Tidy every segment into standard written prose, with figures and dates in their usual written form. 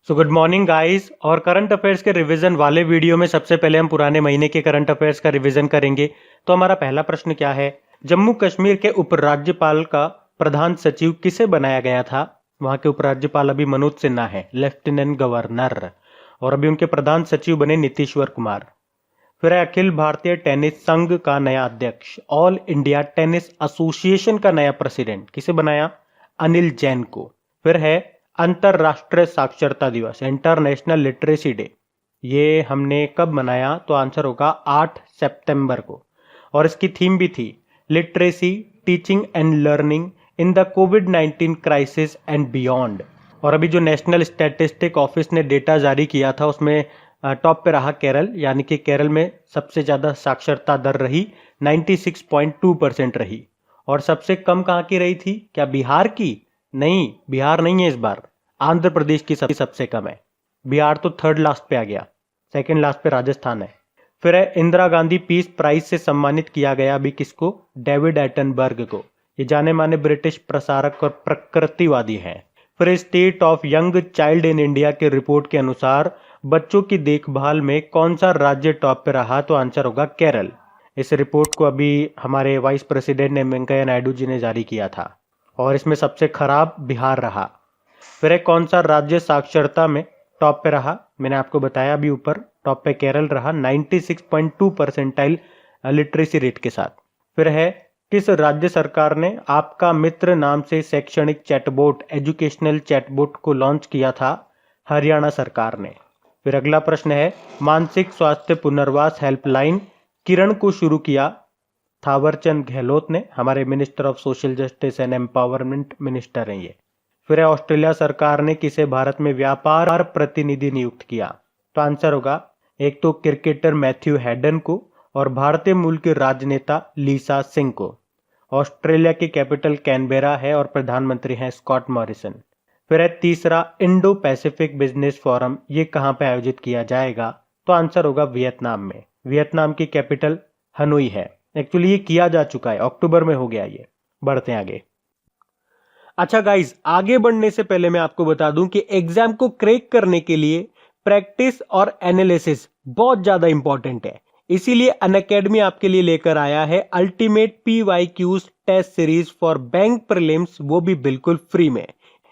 So good morning guys. और current affairs के revision वाले वीडियो में सबसे पहले हम पुराने महीने के करंट अफेयर्स का रिवीजन करेंगे। तो हमारा पहला प्रश्न क्या है, जम्मू कश्मीर के उपराज्यपाल का प्रधान सचिव किसे बनाया गया था? वहां के उपराज्यपाल अभी मनोज सिन्हा है, लेफ्टिनेंट गवर्नर। और अभी उनके प्रधान सचिव बने नीतीश्वर कुमार। फिर है अखिल भारतीय टेनिस संघ का नया अध्यक्ष, ऑल इंडिया टेनिस एसोसिएशन का नया प्रेसिडेंट किसे बनाया? अनिल जैन को। फिर है अंतरराष्ट्रीय साक्षरता दिवस, इंटरनेशनल लिटरेसी डे। ये हमने कब मनाया? तो आंसर होगा 8 सितंबर को। और इसकी थीम भी थी literacy, teaching and learning in the covid crisis and beyond. और अभी जो नेशनल स्टैटिस्टिक ऑफिस ने डेटा जारी किया था उसमें टॉप पे रहा केरल, यानी कि केरल में सबसे ज़्यादा साक्षरता दर रही 96.2% रही। और सबसे कम कहाँ की रही थी? क्या बिहार की? नहीं, बिहार नहीं है इस बार, आंध्र प्रदेश की सबसे कम है। बिहार तो थर्ड लास्ट पे आ गया, सेकंड लास्ट पे राजस्थान है। फिर है इंदिरा गांधी पीस प्राइज से सम्मानित किया गया अभी किसको? डेविड एटनबर्ग को। ये जाने माने ब्रिटिश प्रसारक और प्रकृतिवादी हैं। फिर state of young child in India के रिपोर्ट के अनुसार बच्चों की देखभाल में कौन सा राज्य टॉप पे रहा? तो आंसर होगा केरल। इस रिपोर्ट को अभी हमारे वाइस प्रेसिडेंट ने वेंकैया नायडू जी ने जारी किया था। और इसमें सबसे खराब बिहार रहा। फिर एक कौन सा राज्य साक्षरता में टॉप पे रहा? मैंने आपको बताया अभी ऊपर, टॉप पे केरल रहा 96.2 परसेंटाइल लिटरेसी रेट के साथ। फिर है किस राज्य सरकार ने आपका मित्र नाम से शैक्षणिक चैटबोट, एजुकेशनल चैटबोट को लॉन्च किया था? हरियाणा सरकार ने। फिर अगला प्रश्न है, मानसिक स्वास्थ्य पुनर्वास हेल्पलाइन किरण को शुरू किया थावरचंद गहलोत ने, हमारे minister of social justice and empowerment minister हैं ये। फिर है ऑस्ट्रेलिया सरकार ने किसे भारत में व्यापार प्रतिनिधि नियुक्त किया? तो आंसर होगा एक तो क्रिकेटर मैथ्यू हैडन को और भारतीय मूल के राजनेता लीसा सिंह को। ऑस्ट्रेलिया की कैपिटल कैनबेरा है और प्रधानमंत्री हैं स्कॉट मॉरिसन। फिर है तीसरा इंडो पैसिफिक बिजनेस फोरम, ये कहाँ पे आयोजित किया जाएगा? तो आंसर होगा वियतनाम में। वियतनाम की कैपिटल हनोई है। एक्चुअली ये किया जा चुका है, अक्टूबर में हो गया ये। बढ़ते हैं आगे। अच्छा गाइस, आगे बढ़ने से पहले मैं आपको बता दूं कि एग्जाम को क्रैक करने के लिए प्रैक्टिस और एनालिसिस बहुत ज्यादा इंपॉर्टेंट है। इसीलिए अनअकैडमी आपके लिए लेकर आया है ultimate PYQs test series for bank prelims, वो भी बिल्कुल फ्री में।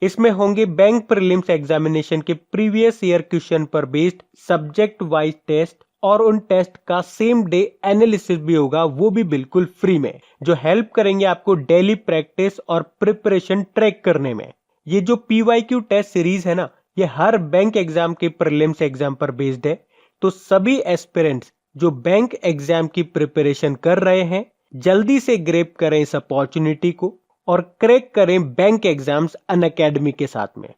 इसमें होंगे बैंक प्रीलिम्स एग्जामिनेशन के प्रीवियस ईयर क्वेश्चन पर बेस्ड सब्जेक्ट वाइज टेस्ट, और उन टेस्ट का सेम डे एनालिसिस भी होगा, वो भी बिल्कुल फ्री में, जो हेल्प करेंगे आपको डेली प्रैक्टिस और प्रिपरेशन ट्रैक करने में। ये जो PYQ टेस्ट सीरीज है ना, ये हर बैंक एग्जाम के प्रीलिम्स एग्जाम पर बेस्ड है। तो सभी एस्पिरेंट्स जो बैंक एग्जाम की प्रिपरेशन कर रहे हैं, जल्दी से ग्रैब करें इस अपॉर्चुनिटी को और क्रैक करें बैंक एग्जाम्स अनअकैडमी के साथ में।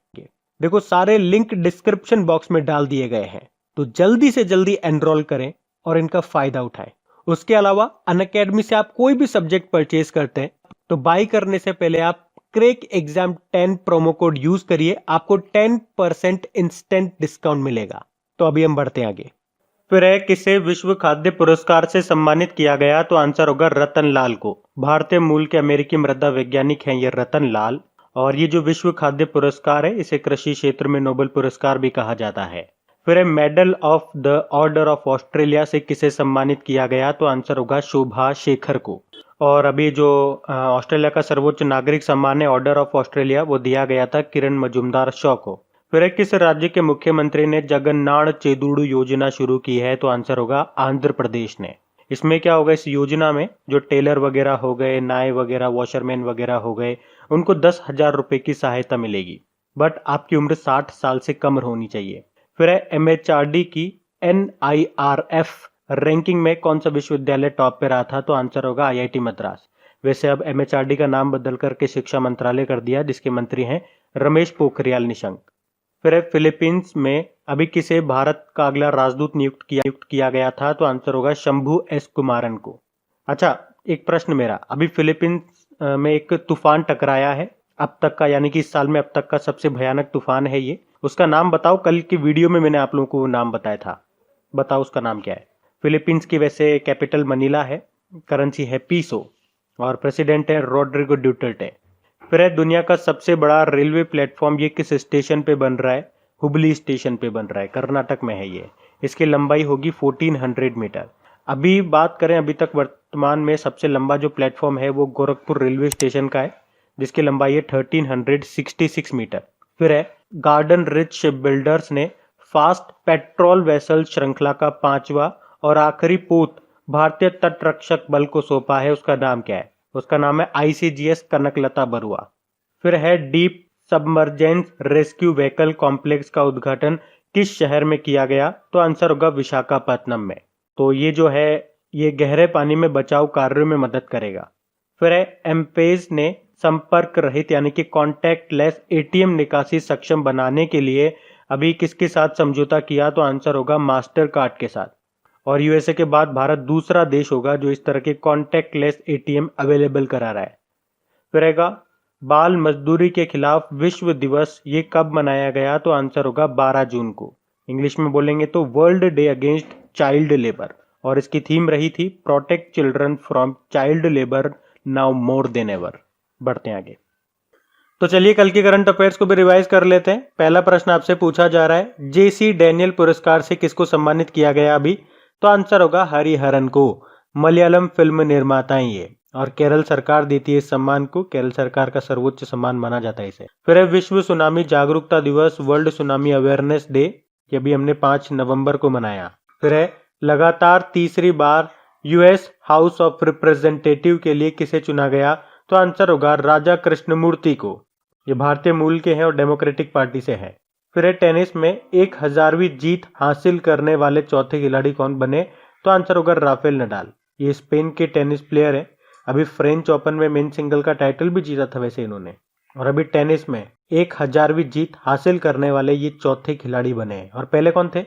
देखो सारे लिंक डिस्क्रिप्शन बॉक्स में डाल दिए गए हैं, तो जल्दी से जल्दी एनरोल करें और इनका फायदा उठाएं। उसके अलावा अनअकैडमी से आप कोई भी सब्जेक्ट परचेज करते हैं तो बाई करने से पहले आप crack exam 10 promo code use करिए, आपको 10% इंस्टेंट डिस्काउंट मिलेगा। तो अभी हम बढ़ते हैं आगे। फिर है किसे विश्व खाद्य पुरस्कार से सम्मानित किया गया? तो आंसर होगा रतन लाल को। भारतीय मूल के अमेरिकी मृदा वैज्ञानिक हैं ये रतन लाल। और ये जो विश्व खाद्य पुरस्कार है इसे कृषि क्षेत्र में नोबेल पुरस्कार भी कहा जाता है। फिर है medal of the order of Australia से किसे सम्मानित किया गया? तो आंसर होगा शोभा शेखर को। और अभी जो ऑस्ट्रेलिया का सर्वोच्च नागरिक सम्मान है ऑर्डर ऑफ ऑस्ट्रेलिया, वो दिया गया था किरण मजूमदार शॉ को। फिर किस राज्य के मुख्यमंत्री ने जगन्नाथ चेदुड़ू योजना शुरू की है? तो आंसर होगा आंध्र प्रदेश ने। इसमें क्या होगा, इस योजना में जो टेलर वगैरह हो गए, नाई वगैरह, वॉशरमैन वगैरह हो गए, उनको 10,000 रुपए की सहायता मिलेगी। बट आपकी उम्र 60 साल से कम होनी चाहिए। फिर है MHRD की NIRF रैंकिंग में कौन सा विश्वविद्यालय टॉप पे रहा था? तो आंसर होगा IIT मद्रास। वैसे अब MHRD का नाम बदल करके शिक्षा मंत्रालय कर दिया, जिसके मंत्री हैं रमेश पोखरियाल निशंक। फिर है फिलीपींस में अभी किसे भारत का अगला राजदूत नियुक्त किया गया था? तो आंसर होगा शंभू S कुमारन को। अच्छा, एक प्रश्न मेरा, अभी फिलीपींस में एक तूफान टकराया है अब तक का, यानी कि इस साल में अब तक का सबसे भयानक तूफान है ये। उसका नाम बताओ, कल की वीडियो में मैंने आप लोगों को नाम बताया था, बताओ उसका नाम क्या है। फिलीपींस की वैसे कैपिटल मनीला है, करेंसी है पीसो और प्रेसिडेंट है रोड्रिगो ड्यूटर्टे। फिर है दुनिया का सबसे बड़ा रेलवे प्लेटफॉर्म ये किस स्टेशन पे बन रहा है? हुबली स्टेशन पे बन रहा है, कर्नाटक में है ये। इसकी लंबाई होगी 1400 मीटर। अभी बात करें, अभी तक वर्तमान में सबसे लंबा जो प्लेटफॉर्म है वो गोरखपुर रेलवे स्टेशन का है, जिसकी लंबाई है 1366 मीटर। फिर है गार्डन रिच शिप बिल्डर्स ने फास्ट पेट्रोल वेसल श्रृंखला का 5वां और आखिरी पोत भारतीय तटरक्षक बल को सौंपा है। उसका नाम क्या है? उसका नाम है ICGS कनकलता बरुआ। फिर है deep submergence rescue vehicle complex का उद्घाटन किस शहर में किया गया? तो आंसर होगा विशाखापत्तनम में। तो ये जो है ये गहरे पानी में बचाव कार्यों में मदद करेगा। फिर है एमपेज ने संपर्क रहित यानी कि कॉन्टैक्टलेस ATM निकासी सक्षम बनाने के लिए अभी किसके साथ समझौता किया? तो आंसर होगा मास्टर कार्ड के साथ। और USA के बाद भारत दूसरा देश होगा जो इस तरह के कॉन्टैक्टलेस ATM अवेलेबल करा रहा है। फिर रहेगा बाल मजदूरी के खिलाफ विश्व दिवस, ये कब मनाया गया? तो आंसर होगा 12 जून को। इंग्लिश में बोलेंगे तो world day against child labour, और इसकी थीम रही थी protect children from child labour now more than ever. बढ़ते हैं आगे। तो चलिए कल के करंट अफेयर्स को भी रिवाइज कर लेते हैं। पहला प्रश्न आपसे पूछा जा रहा है, JC डैनियल पुरस्कार से किसको सम्मानित किया गया अभी? तो आंसर होगा हरिहरन को। मलयालम फिल्म निर्माता हैं ये, और केरल सरकार देती है इस सम्मान को। केरल सरकार का सर्वोच्च सम्मान माना जाता है इसे। फिर है विश्व सुनामी जागरूकता दिवस, वर्ल्ड सुनामी अवेयरनेस डे, ये भी हमने 5 नवंबर को मनाया। फिर है लगातार तीसरी बार US हाउस ऑफ रिप्रेजेंटेटिव के लिए किसे चुना गया? तो आंसर होगा राजा कृष्णमूर्ति को। ये भारतीय मूल के हैं और डेमोक्रेटिक पार्टी से हैं। फिर है टेनिस में 1000वीं जीत हासिल करने वाले चौथे खिलाड़ी कौन बने? तो आंसर होगा राफेल नडाल। ये स्पेन के टेनिस प्लेयर हैं। अभी फ्रेंच ओपन में मेन सिंगल का टाइटल भी जीता था वैसे इन्होंने, और अभी टेनिस में 1000वीं जीत हासिल करने वाले ये चौथे खिलाड़ी बने हैं। और पहले कौन थे?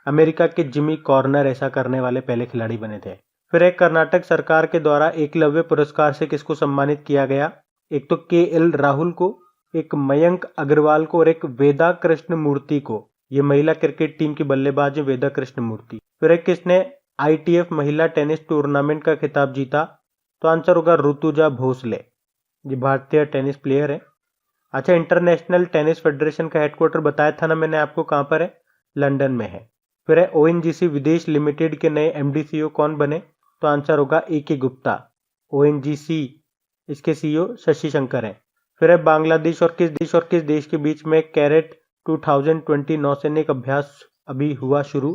अमेरिका के जिमी कॉर्नर ऐसा करने वाले पहले खिलाड़ी बने थे। फिर एक कर्नाटक सरकार के द्वारा एकलव्य पुरस्कार से किसको सम्मानित किया गया? एक तो KL राहुल को, एक मयंक अग्रवाल को और एक वेदा कृष्णमूर्ति को। ये महिला क्रिकेट टीम की बल्लेबाज है वेदा कृष्णमूर्ति। फिर एक किसने ITF महिला टेनिस टूर्नामेंट का खिताब जीता? तो आंसर होगा ऋतुजा भोसले, ये भारतीय टेनिस प्लेयर है। अच्छा, इंटरनेशनल टेनिस फेडरेशन का हेडक्वार्टर बताया था ना मैंने आपको, कहाँ पर है? लंदन में है। फिर है ONGC विदेश लिमिटेड के नए MD CEO कौन बने? तो आंसर होगा AK गुप्ता। ONGC इसके CEO शशि शंकर हैं। फिर है बांग्लादेश और किस देश के बीच में कैरेट 2020 नौसैनिक अभ्यास अभी हुआ शुरू?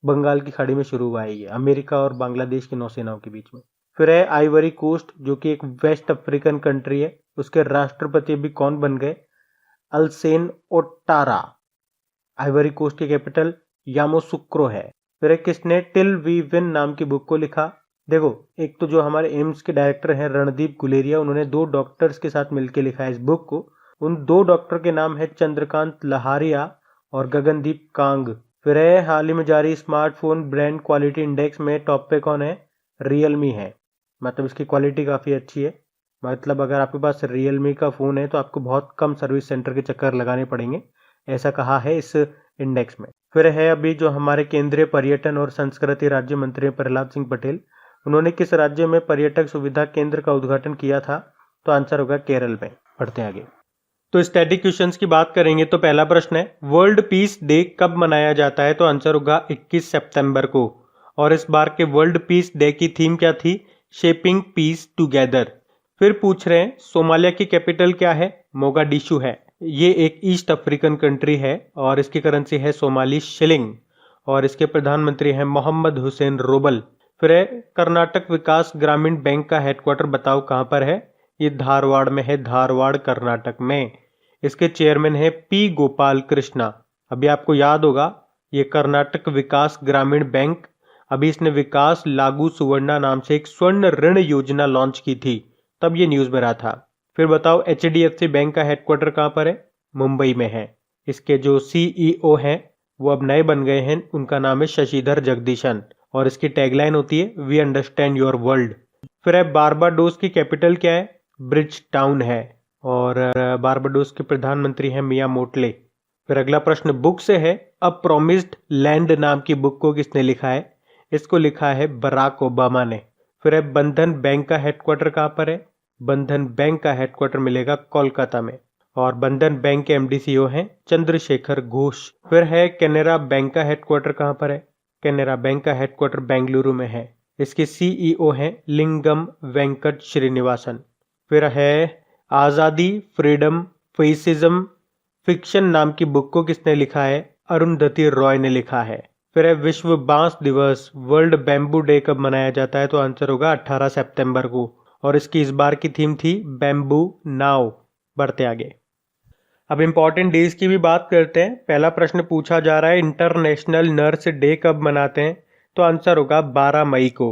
बंगाल की खाड़ी में शुरू हुआ है ये, अमेरिका और बांग्लादेश की नौसेनाओं के बीच में। फिर है आइवरी कोस्ट, जो कि एक वेस्ट अफ्रीकन कंट्री है, उसके राष्ट्रपति अभी कौन बन गए? अल्सेन ओटारा। आइवरी कोस्ट की कैपिटल यामोसुक्रो है। फिर है किसने टिल वी विन नाम की बुक को लिखा? देखो, एक तो जो हमारे एम्स के डायरेक्टर हैं रणदीप गुलेरिया, उन्होंने 2 डॉक्टर्स के साथ मिलकर लिखा है इस बुक को। उन 2 डॉक्टर के नाम है चंद्रकांत लहारिया और गगनदीप कांग। फिर है हाल ही में जारी स्मार्टफोन ब्रांड क्वालिटी इंडेक्स में टॉप पे कौन है? रियलमी है। मतलब इसकी क्वालिटी काफ़ी अच्छी है। मतलब अगर आपके पास रियलमी का फ़ोन है तो आपको बहुत कम सर्विस सेंटर के चक्कर लगाने पड़ेंगे, ऐसा कहा है इस इंडेक्स में। फिर है अभी जो हमारे केंद्रीय पर्यटन और संस्कृति राज्य मंत्री प्रहलाद सिंह पटेल, उन्होंने किस राज्य में पर्यटक सुविधा केंद्र का उद्घाटन किया था? तो आंसर होगा केरल में। पढ़ते हैं आगे। तो स्टैटिक क्वेश्चंस की बात करेंगे तो पहला प्रश्न है, वर्ल्ड पीस डे कब मनाया जाता है? तो आंसर होगा 21 सितंबर को। और इस बार के वर्ल्ड पीस डे की थीम क्या थी? Shaping peace together. फिर पूछ रहे हैं सोमालिया की कैपिटल क्या है? मोगाडिशु है। ये एक ईस्ट अफ्रीकन कंट्री है और इसकी करेंसी है सोमाली शिलिंग, और इसके प्रधानमंत्री हैं मोहम्मद हुसैन रोबल। फिर है कर्नाटक विकास ग्रामीण बैंक का हेडक्वार्टर बताओ कहाँ पर है? ये धारवाड़ में है, धारवाड़ कर्नाटक में। इसके चेयरमैन है P गोपाल कृष्णा। अभी आपको याद होगा ये कर्नाटक विकास ग्रामीण बैंक, अभी इसने विकास लागू सुवर्णा नाम से एक स्वर्ण ऋण योजना लॉन्च की थी, तब ये न्यूज में रहा था। फिर बताओ HDFC बैंक का हेडक्वार्टर कहाँ पर है? मुंबई में है। इसके जो CEO हैं वो अब नए बन गए हैं, उनका नाम है शशिधर जगदीशन, और इसकी टैगलाइन होती है वी अंडरस्टैंड योर वर्ल्ड। फिर है बारबाडोस की कैपिटल क्या है? ब्रिज टाउन है, और बारबाडोस के प्रधानमंत्री हैं मिया मोटले। फिर अगला प्रश्न बुक से है, अ प्रोमिस्ड लैंड नाम की बुक को किसने लिखा है? इसको लिखा है बराक ओबामा ने। फिर है बंधन बैंक का हेडक्वार्टर कहाँ पर है? बंधन बैंक का हेडक्वार्टर मिलेगा कोलकाता में। और बंधन बैंक के एमडी सीईओ हैं चंद्रशेखर घोष। फिर है कैनरा बैंक का हेडक्वार्टर कहाँ पर है? कैनरा बैंक का हेडक्वार्टर बेंगलुरु में है। इसके सीईओ हैं लिंगम वेंकट श्रीनिवासन। फिर है आज़ादी, फ्रीडम, फेसिज्म, फिक्शन नाम की बुक को किसने लिखा है? अरुंधति रॉय ने लिखा है। फिर है विश्व बांस दिवस, वर्ल्ड बैम्बू डे कब मनाया जाता है? तो आंसर होगा 18 सितंबर को। और इसकी इस बार की थीम थी बैम्बू नाउ। बढ़ते आगे, अब इम्पोर्टेंट डेज की भी बात करते हैं। पहला प्रश्न पूछा जा रहा है इंटरनेशनल नर्स डे कब मनाते हैं? तो आंसर होगा 12 मई को।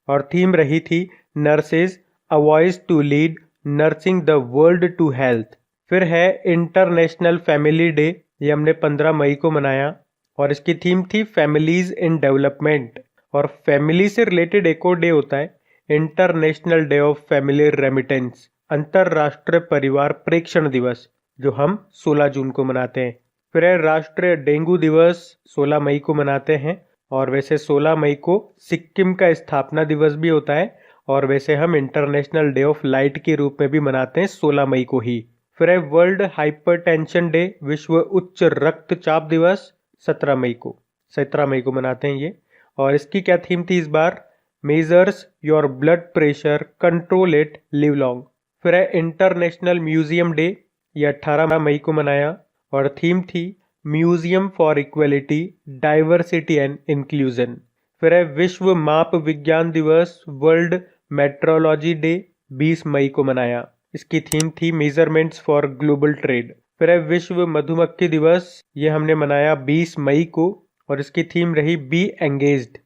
और थीम रही थी nurses a voice to lead nursing the world to health. फिर है इंटरनेशनल फैमिली डे, ये हमने 15 मई को मनाया और इसकी थीम थी फैमिलीज इन डेवलपमेंट। और फैमिली से रिलेटेड एक और डे होता है international day of family remittance, अंतरराष्ट्रीय परिवार प्रेक्षण दिवस, जो हम 16 जून को मनाते हैं। फिर है राष्ट्रीय डेंगू दिवस, 16 मई को मनाते हैं। और वैसे 16 मई को सिक्किम का स्थापना दिवस भी होता है और वैसे हम इंटरनेशनल डे ऑफ लाइट के रूप में भी मनाते हैं 16 मई को ही। फिर है वर्ल्ड हाइपरटेंशन डे, विश्व उच्च रक्तचाप दिवस, 17 मई को। 17 मई को मनाते हैं ये। और इसकी क्या थीम थी इस बार? Measures your blood pressure, control it, live long. फिर है इंटरनेशनल म्यूजियम डे, ये 18 मई को मनाया और थीम थी museum for equality, diversity and inclusion. फिर है विश्व माप विज्ञान दिवस, वर्ल्ड मेट्रोलॉजी डे, 20 मई को मनाया। इसकी थीम थी मेजरमेंट्स फॉर ग्लोबल ट्रेड। फिर है विश्व मधुमक्खी दिवस, ये हमने मनाया 20 मई को और इसकी थीम रही बी एंगेज्ड।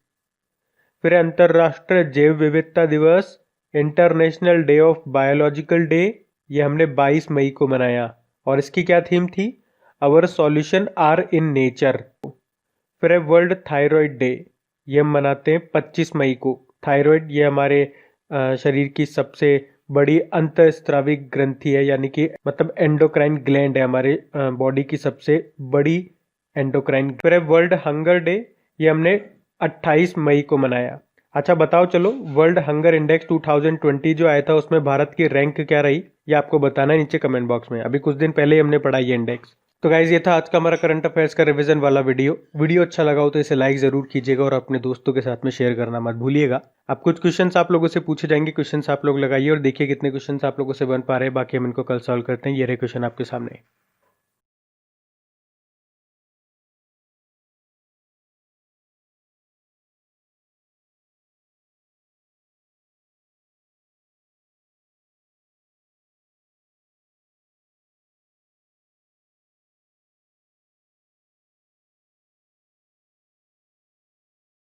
फिर है अंतरराष्ट्रीय जैव विविधता दिवस, international day of biological day, ये हमने 22 मई को मनाया और इसकी क्या थीम थी? Our solution are in nature. फिर है वर्ल्ड थायराइड डे, ये हम मनाते हैं 25 मई को। थायराइड ये हमारे शरीर की सबसे बड़ी अंतःस्रावी ग्रंथि है, यानी कि मतलब एंडोक्राइन ग्लैंड है हमारे बॉडी की सबसे बड़ी एंडोक्राइन। फिर है वर्ल्ड हंगर डे, ये हमने 28 मई को मनाया। अच्छा बताओ चलो, वर्ल्ड हंगर इंडेक्स 2020 जो आया था उसमें भारत की रैंक क्या रही, ये आपको बताना है नीचे कमेंट बॉक्स में। अभी कुछ दिन पहले ही हमने पढ़ा ये इंडेक्स। तो गाइज ये था आज का हमारा करंट अफेयर्स का रिवीजन वाला वीडियो अच्छा लगा हो तो इसे लाइक जरूर कीजिएगा और अपने दोस्तों के साथ में शेयर करना मत भूलिएगा। अब कुछ क्वेश्चंस आप लोगों से पूछे जाएंगे, क्वेश्चंस आप लोग लगाइए और देखिए कितने क्वेश्चंस आप लोगों से बन पा रहे हैं। बाकी हम इनको कल सॉल्व करते हैं। ये रहे क्वेश्चन आपके सामने।